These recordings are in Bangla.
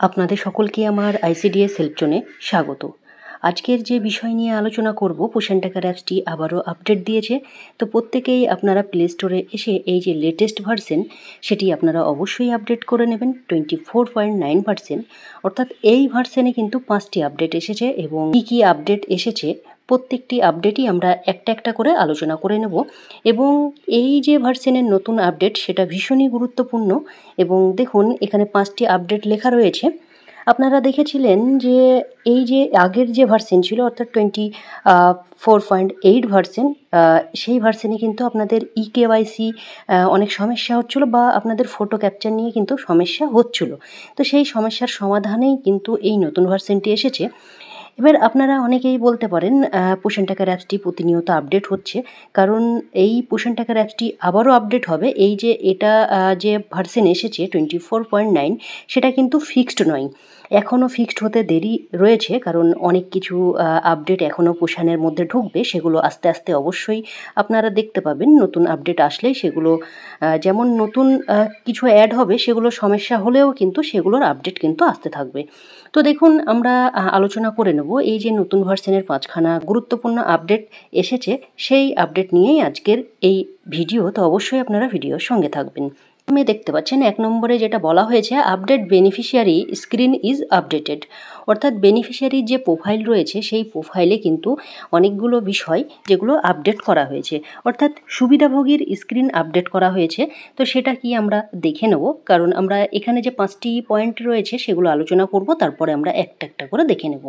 আপনাদের সকলকে আমার আইসিডিএস হেল্প জোনে স্বাগত। আজকের যে বিষয় নিয়ে আলোচনা করব, পোষণ ট্র্যাকার অ্যাপসটি আবারও আপডেট দিয়েছে। তো প্রত্যেকেই আপনারা প্লে স্টোরে এসে এই যে লেটেস্ট ভার্সন সেটি আপনারা অবশ্যই আপডেট করে নেবেন। 24.9 অর্থাৎ এই ভার্সনে কিন্তু 5টি আপডেট এসেছে এবং কী আপডেট এসেছে প্রত্যেকটি আপডেটই আমরা একটা একটা করে আলোচনা করে নেব। এবং এই যে ভার্সনের নতুন আপডেট সেটা ভীষণই গুরুত্বপূর্ণ। এবং দেখুন এখানে 5টি আপডেট লেখা রয়েছে। আপনারা দেখেছিলেন যে এই যে আগের যে ভার্সন ছিল অর্থাৎ 24.8 ভার্সন, সেই ভার্সনে কিন্তু আপনাদের ইকেওয়াইসি অনেক সমস্যা হচ্ছিলো বা আপনাদের ফটো ক্যাপচার নিয়ে কিন্তু সমস্যা হচ্ছিলো। তো সেই সমস্যার সমাধানেই কিন্তু এই নতুন ভার্সনটি এসেছে। এবার আপনারা অনেকেই বলতে পারেন পোষণ ট্র্যাকার অ্যাপসটি প্রতিনিয়ত আপডেট হচ্ছে, কারণ এই পোষণ ট্র্যাকার অ্যাপসটি আবারও আপডেট হবে। এই যে এটা যে ভার্সন এসেছে 24.9 সেটা কিন্তু ফিক্সড নয়, এখনও ফিক্সড হতে দেরি রয়েছে, কারণ অনেক কিছু আপডেট এখনও পোষণের মধ্যে ঢুকবে। সেগুলো আস্তে আস্তে অবশ্যই আপনারা দেখতে পাবেন। নতুন আপডেট আসলেই সেগুলো যেমন নতুন কিছু অ্যাড হবে, সেগুলো সমস্যা হলেও কিন্তু সেগুলোর আপডেট কিন্তু আসতে থাকবে। তো দেখুন আমরা আলোচনা করে নেব এই যে নতুন ভার্সনের 5খানা গুরুত্বপূর্ণ আপডেট এসেছে, সেই আপডেট নিয়েই আজকের এই ভিডিও। তো অবশ্যই আপনারা ভিডিওর সঙ্গে থাকবেন। আপনি দেখতে পাচ্ছেন 1 নম্বরে যেটা বলা হয়েছে, update beneficiary screen is updated. অর্থাৎ বেনিফিশিয়ারির যে প্রোফাইল রয়েছে সেই প্রোফাইলে কিন্তু অনেকগুলো বিষয় যেগুলো আপডেট করা হয়েছে, অর্থাৎ সুবিধাভোগীর স্ক্রিন আপডেট করা হয়েছে। তো সেটা কি আমরা দেখে নেব, কারণ আমরা এখানে যে 5টি পয়েন্ট রয়েছে সেগুলো আলোচনা করব, তারপরে আমরা একটা একটা করে দেখে নেব।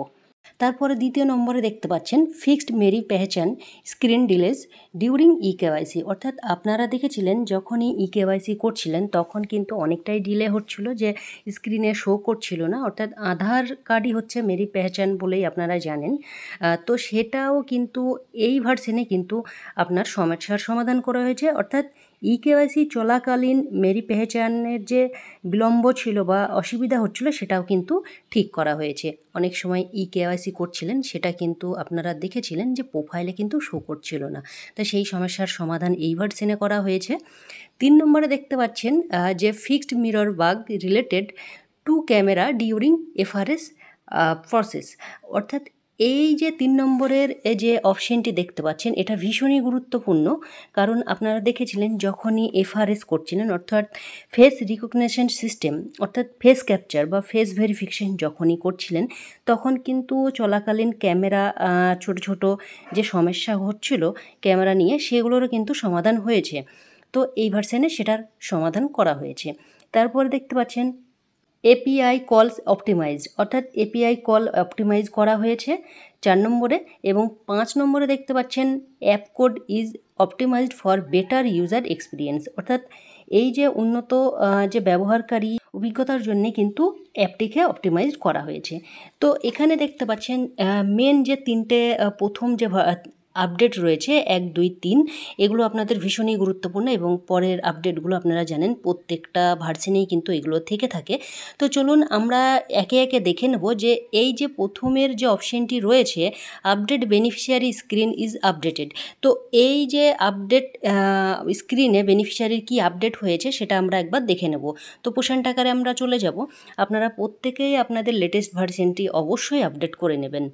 তারপরে 2 নম্বরে দেখতে পাচ্ছেন fixed Meri Pehchaan screen delays during eKYC. অর্থাৎ আপনারা দেখেছিলেন যখনই ইকেওয়াইসি করছিলেন তখন কিন্তু অনেকটাই ডিলে হচ্ছিল, যে স্ক্রিনে শো করছিল না। অর্থাৎ আধার কার্ডই হচ্ছে মেরি পেহচান বলেই আপনারা জানেন। তো সেটাও কিন্তু এই ভার্সনে কিন্তু আপনার সমস্যার সমাধান করা হয়েছে। অর্থাৎ ইকেওয়াইসি চলাকালীন মেরি পেহচানের যে বিলম্ব ছিল বা অসুবিধা হচ্ছিল সেটাও কিন্তু ঠিক করা হয়েছে। অনেক সময় ইকেওয়াইসি করছিলেন, সেটা কিন্তু আপনারা দেখেছিলেন যে প্রোফাইলে কিন্তু শো করছিল না। তো সেই সমস্যার সমাধান এই ভার্সনে করা হয়েছে। 3 নম্বরে দেখতে পাচ্ছেন যে fixed mirror bug related to camera during FRS process. অর্থাৎ এই যে 3 নম্বরের যে অপশনটি দেখতে পাচ্ছেন এটা ভীষণই গুরুত্বপূর্ণ, কারণ আপনারা দেখেছিলেন যখনই এফআরএস করছিলেন অর্থাৎ ফেস রিকগনিশন সিস্টেম, অর্থাৎ ফেস ক্যাপচার বা ফেস ভেরিফিকেশন যখনই করছিলেন তখন কিন্তু চলাকালীন ক্যামেরা ছোট ছোট যে সমস্যা হচ্ছিল ক্যামেরা নিয়ে, সেগুলোরও কিন্তু সমাধান হয়েছে। তো এই ভার্সনে সেটার সমাধান করা হয়েছে। তারপরে দেখতে পাচ্ছেন এপিআই কলস অপটিমাইজড, অর্থাৎ এপিআই কল অপটিমাইজ করা হয়েছে 4 নম্বরে। এবং 5 নম্বরে দেখতে পাচ্ছেন app code is optimised for better user experience. অর্থাৎ এই যে উন্নত যে ব্যবহারকারী অভিজ্ঞতার জন্যে কিন্তু অ্যাপটিকে অপটিমাইজ করা হয়েছে। তো এখানে দেখতে পাচ্ছেন মেন যে 3টে প্রথম যে আপডেট রয়েছে 1, 2, 3, এগুলো আপনাদের ভীষণই গুরুত্বপূর্ণ এবং পরের আপডেটগুলো আপনারা জানেন প্রত্যেকটা ভার্সনেই কিন্তু এগুলো থেকে থাকে। তো চলুন আমরা একে একে দেখে নেব যে এই যে প্রথমের যে অপশনটি রয়েছে update beneficiary screen is updated. তো এই যে আপডেট স্ক্রিনে বেনিফিশিয়ারির কি আপডেট হয়েছে সেটা আমরা একবার দেখে নেব। তো পোষণ ট্র্যাকারে আমরা চলে যাব। আপনারা প্রত্যেকেই আপনাদের লেটেস্ট ভার্সনটি অবশ্যই আপডেট করে নেবেন।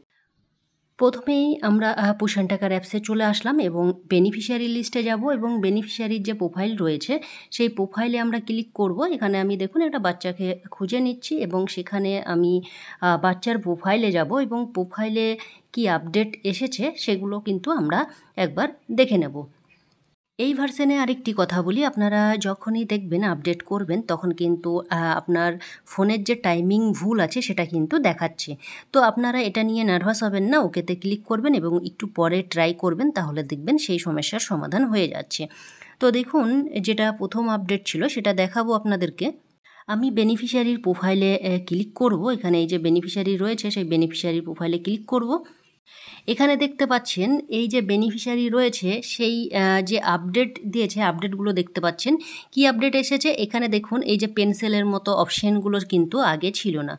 প্রথমেই আমরা পোষণ ট্র্যাকার অ্যাপসে চলে আসলাম এবং বেনিফিশিয়ারি লিস্টে যাব এবং বেনিফিশিয়ারির যে প্রোফাইল রয়েছে সেই প্রোফাইলে আমরা ক্লিক করব। এখানে আমি দেখুন একটা বাচ্চাকে খুঁজে নিচ্ছি এবং সেখানে আমি বাচ্চার প্রোফাইলে যাব এবং প্রোফাইলে কি আপডেট এসেছে সেগুলো কিন্তু আমরা একবার দেখে নেব। এই ভার্সনে আরেকটি কথা বলি, আপনারা যখনই দেখবেন আপডেট করবেন তখন কিন্তু আপনার ফোনের যে টাইমিং ভুল আছে সেটা কিন্তু দেখাচ্ছে। তো আপনারা এটা নিয়ে নার্ভাস হবেন না, ওকেতে ক্লিক করবেন এবং একটু পরে ট্রাই করবেন, তাহলে দেখবেন সেই সমস্যার সমাধান হয়ে যাচ্ছে। তো দেখুন যেটা প্রথম আপডেট ছিল সেটা দেখাবো আপনাদেরকে। আমি বেনিফিশিয়ারির প্রোফাইলে ক্লিক করব। এখানে এই যে বেনিফিশিয়ারি রয়েছে সেই বেনিফিশিয়ারির প্রোফাইলে ক্লিক করব। এখানে দেখতে পাচ্ছেন এই যে বেনিফিশিয়ারি রয়েছে সেই যে আপডেট দিয়েছে আপডেটগুলো দেখতে পাচ্ছেন। কি আপডেট এসেছে এখানে দেখুন, এই যে পেন্সিলের মতো অপশানগুলো কিন্তু আগে ছিল না।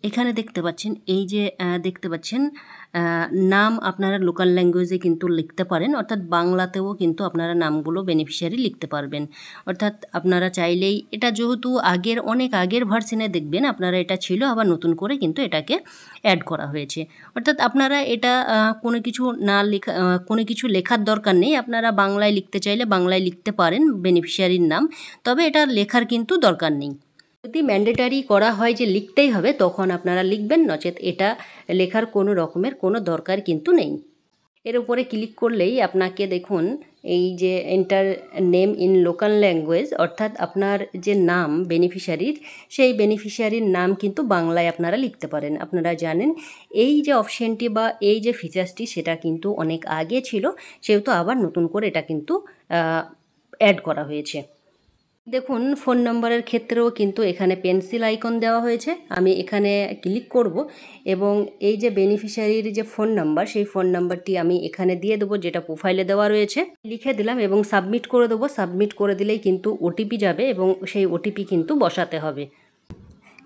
এখানে দেখতে পাচ্ছেন এই যে দেখতে পাচ্ছেন নাম আপনারা লোকাল ল্যাঙ্গুয়েজে কিন্তু লিখতে পারেন, অর্থাৎ বাংলাতেও কিন্তু আপনারা নামগুলো বেনিফিশিয়ারি লিখতে পারবেন। অর্থাৎ আপনারা চাইলেই এটা যেহেতু অনেক আগের ভার্সনে দেখবেন আপনারা এটা ছিল, আবার নতুন করে কিন্তু এটাকে অ্যাড করা হয়েছে। অর্থাৎ আপনারা এটা কোনো কিছু লেখার দরকার নেই, আপনারা বাংলায় লিখতে চাইলে বাংলায় লিখতে পারেন বেনিফিশিয়ারির নাম, তবে এটা লেখার কিন্তু দরকার নেই। যদি ম্যান্ডেটারি করা হয় যে লিখতেই হবে তখন আপনারা লিখবেন, নচেত এটা লেখার কোনো রকমের কোনো দরকার কিন্তু নেই। এর উপরে ক্লিক করলেই আপনাকে দেখুন এই যে enter name in local language, অর্থাৎ আপনার যে নাম বেনিফিশিয়ারির সেই বেনিফিশিয়ারির নাম কিন্তু বাংলায় আপনারা লিখতে পারেন। আপনারা জানেন এই যে অপশানটি বা এই যে ফিচার্সটি সেটা কিন্তু অনেক আগে ছিল, সেহেতু আবার নতুন করে এটা কিন্তু অ্যাড করা হয়েছে। দেখুন ফোন নম্বরের ক্ষেত্রেও কিন্তু এখানে পেন্সিল আইকন দেওয়া হয়েছে। আমি এখানে ক্লিক করব এবং এই যে বেনিফিশিয়ারির যে ফোন নাম্বার সেই ফোন নাম্বারটি আমি এখানে দিয়ে দেবো, যেটা প্রোফাইলে দেওয়া রয়েছে। লিখে দিলাম এবং সাবমিট করে দেবো। সাবমিট করে দিলেই কিন্তু ওটিপি যাবে এবং সেই ওটিপি কিন্তু বসাতে হবে।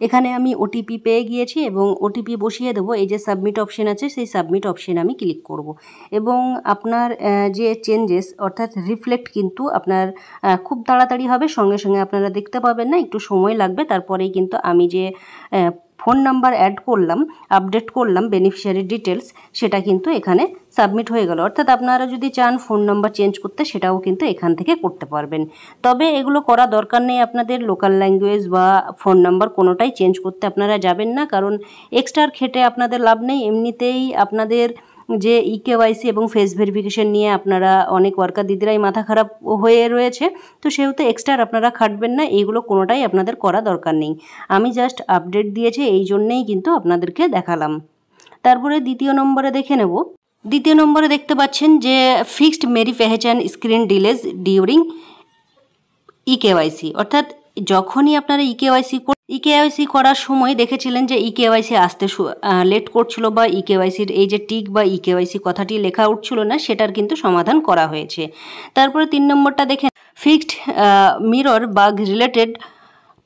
এখানে আমি ওটিপি পেয়ে গিয়েছি এবং ওটিপি বসিয়ে দেবো। এই যে সাবমিট অপশন আছে সেই সাবমিট অপশানে আমি ক্লিক করব এবং আপনার যে চেঞ্জেস অর্থাৎ রিফ্লেক্ট কিন্তু আপনার খুব তাড়াতাড়ি হবে, সঙ্গে সঙ্গে আপনারা দেখতে পাবেন না, একটু সময় লাগবে। তারপরেই কিন্তু আমি যে ফোন নাম্বার অ্যাড করলাম, আপডেট করলাম বেনিফিশিয়ারি ডিটেলস, সেটা কিন্তু এখানে সাবমিট হয়ে গেল। অর্থাৎ আপনারা যদি চান ফোন নাম্বার চেঞ্জ করতে সেটাও কিন্তু এখান থেকে করতে পারবেন। তবে এগুলো করা দরকার নেই আপনাদের, লোকাল ল্যাঙ্গুয়েজ বা ফোন নাম্বার কোনোটাই চেঞ্জ করতে আপনারা যাবেন না, কারণ এক্সট্রা খেটে আপনাদের লাভ নেই। এমনিতেই আপনাদের যে ইকেওয়াইসি এবং ফেস ভেরিফিকেশন নিয়ে আপনারা অনেক ওয়ার্কার দিদিরাই মাথা খারাপ হয়ে রয়েছে, তো সেহেতু এক্সট্রা আপনারা খাটবেন না, এইগুলো কোনোটাই আপনাদের করা দরকার নেই। আমি জাস্ট আপডেট দিয়েছি এই জন্যেই কিন্তু আপনাদেরকে দেখালাম। তারপরে দ্বিতীয় নম্বরে দেখে নেব। দ্বিতীয় নম্বরে দেখতে পাচ্ছেন যে fixed Meri Pehchaan screen delays during eKYC, অর্থাৎ যখনই আপনারা ইকেওয়াইসি করার সময় দেখেছিলেন যে ইকেওয়াইসি আসতে লেট করছিল বা ইকেওয়াইসির এই যে টিক বা ইকেওয়াইসি কথাটি লেখা উঠছিল না, সেটার কিন্তু সমাধান করা হয়েছে। তারপরে 3 নম্বরটা দেখেন fixed mirror bug related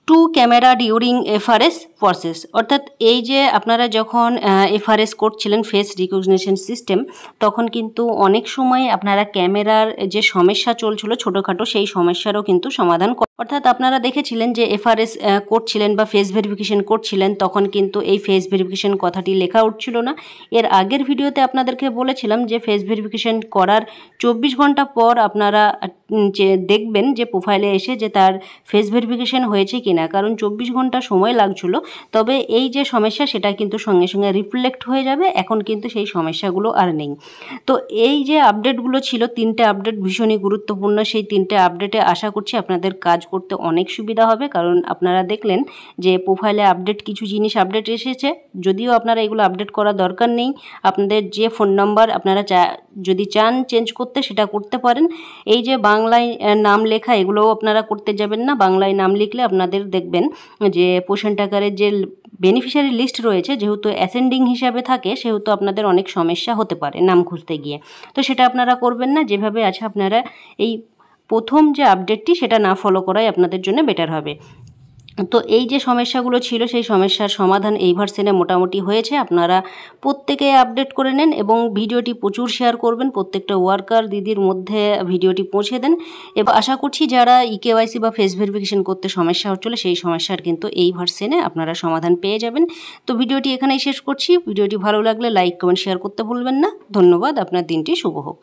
to camera during FRS process, অর্থাৎ এই যে আপনারা যখন এফআরএস করছিলেন ফেস রিকগনিশন সিস্টেম, তখন কিন্তু অনেক সময় আপনারা ক্যামেরার যে সমস্যা চলছিল ছোটোখাটো সেই সমস্যারও কিন্তু সমাধান, অর্থাৎ আপনারা দেখেছিলেন যে এফআরএস করছিলেন বা ফেস ভেরিফিকেশন করছিলেন, তখন কিন্তু এই ফেস ভেরিফিকেশন কথাটি লেখা উঠছিল না। এর আগের ভিডিওতে আপনাদেরকে বলেছিলাম যে ফেস ভেরিফিকেশন করার 24 ঘন্টা পর আপনারা দেখবেন যে প্রোফাইলে এসে যে তার ফেস ভেরিফিকেশন হয়েছে কিনা, কারণ 24 ঘন্টা সময় লাগছিল। তবে এই যে সমস্যা সেটা কিন্তু সঙ্গে সঙ্গে রিফ্লেক্ট হয়ে যাবে, এখন কিন্তু সেই সমস্যাগুলো আর নেই। তো এই যে আপডেটগুলো ছিল 3টে আপডেট ভীষণই গুরুত্বপূর্ণ, সেই 3টে আপডেটে আশা করছি আপনাদের কাজ করতে অনেক সুবিধা হবে, কারণ আপনারা দেখলেন যে প্রোফাইলে আপডেট কিছু জিনিস আপডেট এসেছে, যদিও আপনারা এগুলো আপডেট করার দরকার নেই। আপনাদের যে ফোন নাম্বার আপনারা যদি চান চেঞ্জ করতে সেটা করতে পারেন। এই যে বাংলায় নাম লেখা এগুলোও আপনারা করতে যাবেন না, বাংলায় নাম লিখলে আপনাদের দেখবেন যে পোষণ টাকারের যে বেনিফিশিয়ারি লিস্ট রয়েছে, যেহেতু অ্যাসেন্ডিং হিসাবে থাকে সেহেতু আপনাদের অনেক সমস্যা হতে পারে নাম খুঁজতে গিয়ে, তো সেটা আপনারা করবেন না। যেভাবে আছে আপনারা এই প্রথম যে আপডেটটি সেটা না ফলো করাই আপনাদের জন্য বেটার হবে। তো এই যে সমস্যাগুলো ছিল সেই সমস্যার সমাধান এই ভার্সনে মোটামুটি হয়েছে। আপনারা প্রত্যেকে আপডেট করে নেন এবং ভিডিওটি প্রচুর শেয়ার করবেন, প্রত্যেকটা ওয়ার্কার দিদির মধ্যে ভিডিওটি পৌঁছে দেন। এবং আশা করছি যারা ইকেওয়াইসি বা ফেস ভেরিফিকেশন করতে সমস্যা হচ্ছিল সেই সমস্যার কিন্তু এই ভার্সনে আপনারা সমাধান পেয়ে যাবেন। তো ভিডিওটি এখানেই শেষ করছি। ভিডিওটি ভালো লাগলে লাইক কমেন্ট শেয়ার করতে ভুলবেন না। ধন্যবাদ, আপনার দিনটি শুভ হোক।